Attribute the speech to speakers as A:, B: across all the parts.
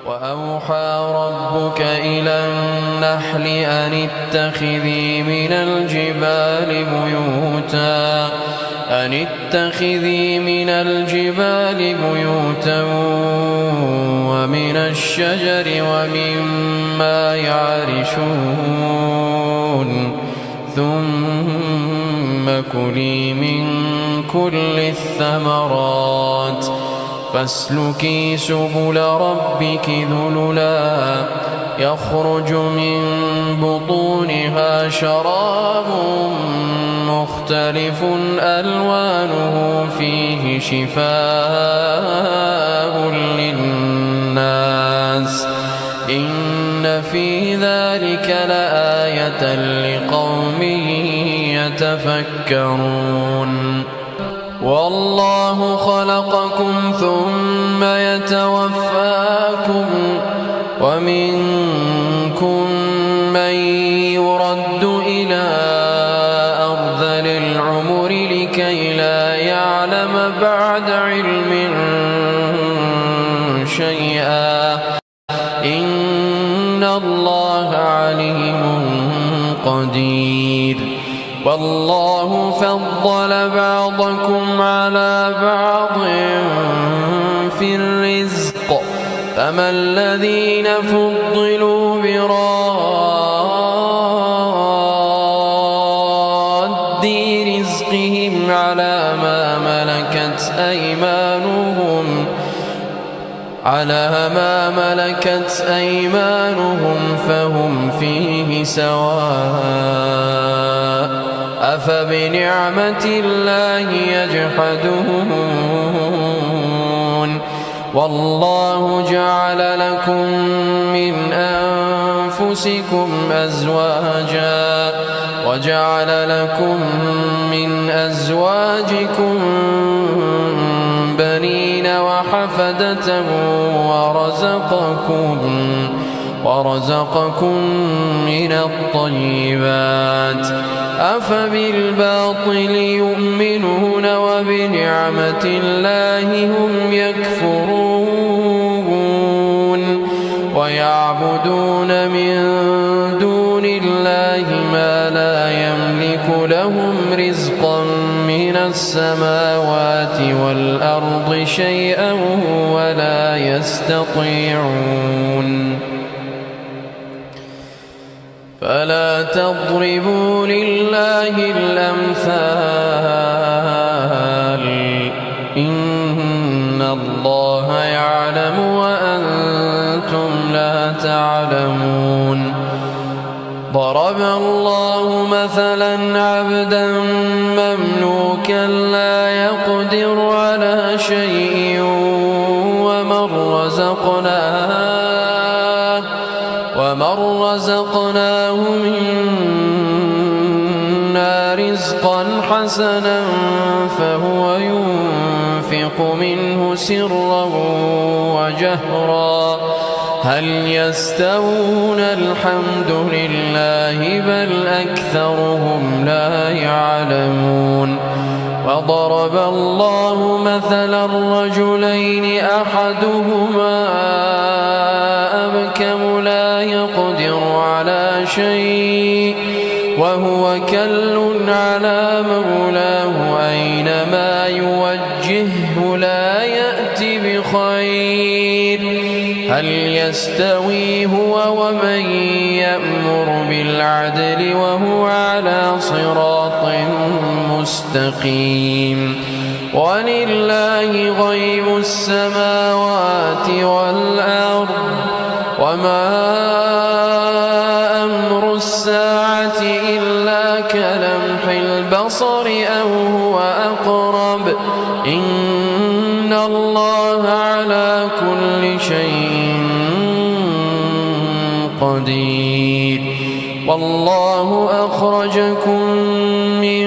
A: وأوحى ربك إلى النحل أن اتخذي من الجبال بيوتا ومن الشجر ومما يعرشون ثم كلي من كل الثمرات فاسلكي سبل ربك ذللا يخرج من بطونها شراب مختلف ألوانه فيه شفاء للناس إن في ذلك لآية لقوم يتفكرون والله خلقكم ثم يتوفاكم ومنكم من يرد إلى أرذل العمر لكي لا يعلم بعد علم شيئا إن الله عليم قدير والله فضل بعضكم على بعض في الرزق فما الذين فضلوا براد رزقهم على ما ملكت أيمانهم فهم فيه سواء أفبنعمة الله يجحدون والله جعل لكم من أنفسكم أزواجا وجعل لكم من أزواجكم بنين وحفدة ورزقكم من الطيبات أفبالباطل يؤمنون وبنعمة الله هم يكفرون ويعبدون من دون الله ما لا يملك لهم رزقا من السماوات والأرض شيئا ولا يستطيعون فلا تضربوا لله الأمثال إن الله يعلم وأنتم لا تعلمون ضرب الله مثلا عبدا مملوكا لا يقدر على شيء ومن رزقناه منا رزقا حسنا فهو ينفق منه سرا وجهرا هل يستوون الحمد لله بل أكثرهم لا يعلمون وضرب الله مثلا رجلين أحدهما أبكم لا يقدر على شيء وهو كل على مولاه أينما يوجهه لا يأتي بخير هل يستوي هو ومن يأمر بالعدل وهو على صراط مستقيم ولله غيب السماوات والأرض وما أمر الساعة إلا كلمح البصر أو هو أقرب إن الله على كل شيء قدير والله أخرجكم من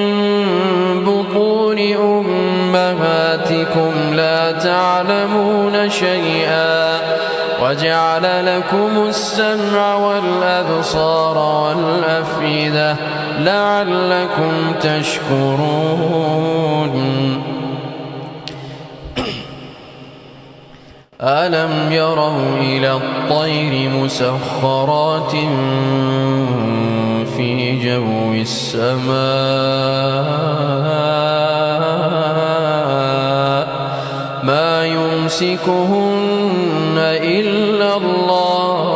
A: بطون أمهاتكم لا تعلمون شيئا وجعل لكم السمع والأبصار والأفئدة لعلكم تشكرون ألم يروا إلى الطير مسخرات في جو السماء ما يمسكهن إلا الله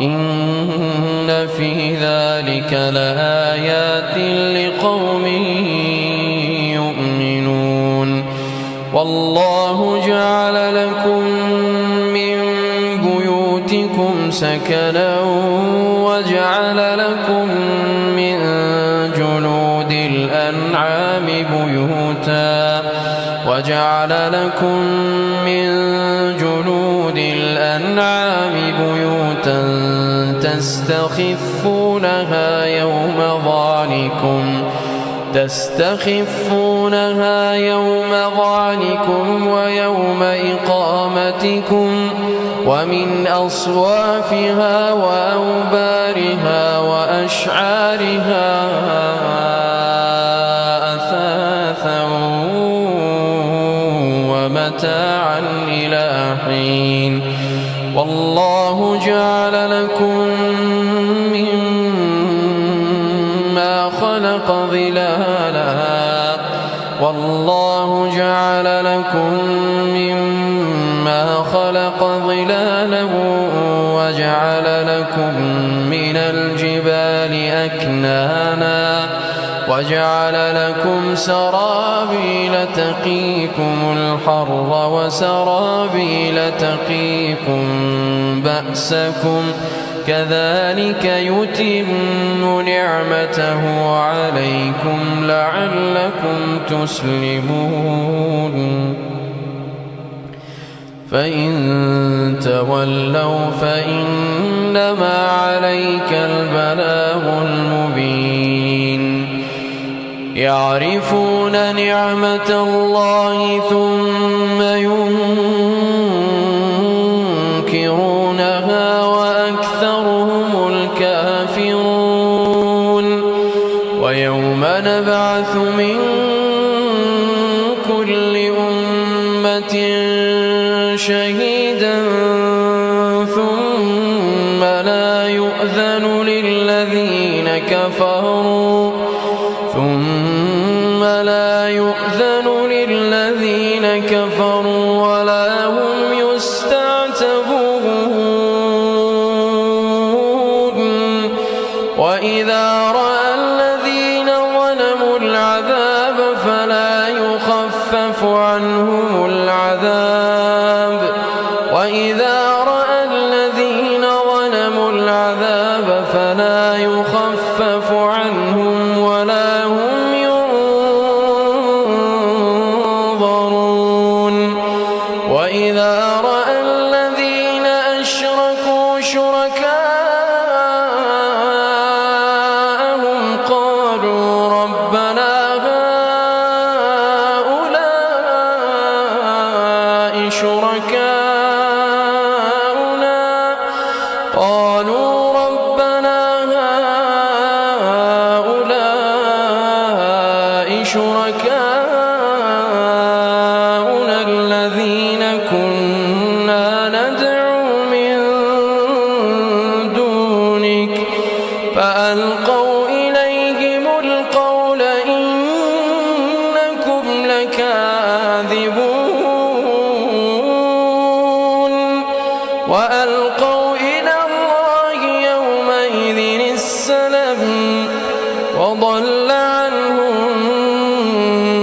A: إن في ذلك لآيات لقوم يؤمنون والله جعل لكم من بيوتكم سكنا وجعل لكم من جلود الأنعام بيوتا تستخفونها يوم ظعنكم ويوم إقامتكم ومن أصوافها وأوبارها وأشعارها أثاثا ومتاعا إلى حين والله جعل لكم مما خلق ظلالا وجعل لكم من الجبال أكنانا وجعل لكم سرابيل تقيكم الحر وسرابيل تقيكم بأسكم كذلك يتم نعمته عليكم لعلكم تسلمون فإن تولوا فإنما عليك البلاغ المبين يعرفون نعمة الله ثم ينكرونها وأكثرهم الكافرون ويوم نبعث من كل أمة شهيدا ثم لا يؤذن للذين كفروا ولا هم يستعتبون وإذا رأى الذين ظلموا العذاب فلا يخفف عنهم العذاب وإذا رأى الذين ظلموا العذاب فلا يخفف عنهم ولا هم ينظرون وإذا رأى الذين أشركوا شركاءهم قالوا ربنا هؤلاء شركاؤنا الذين كنا ندعو من دونك فألقوا إليهم القول إنكم لكاذبون وألقوا إلى الله يومئذ السلم وضل عنهم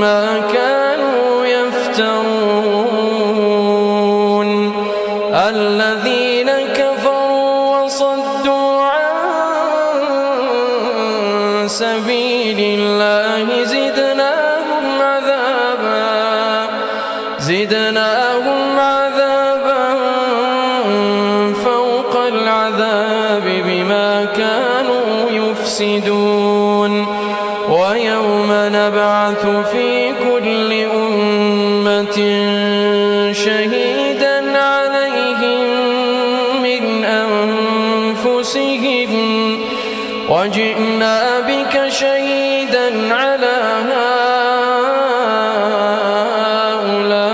A: ما كانوا يفترون الذين كفروا وصدوا عن سبيل الله زدناهم عذابا فوق العذاب بما كانوا يفسدون ويوم نبعث في كل أمة شهيدا عليهم من أنفسهم وجئنا بك شهيدا على هؤلاء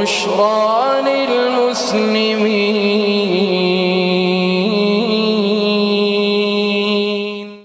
A: وبشرى للمسلمين.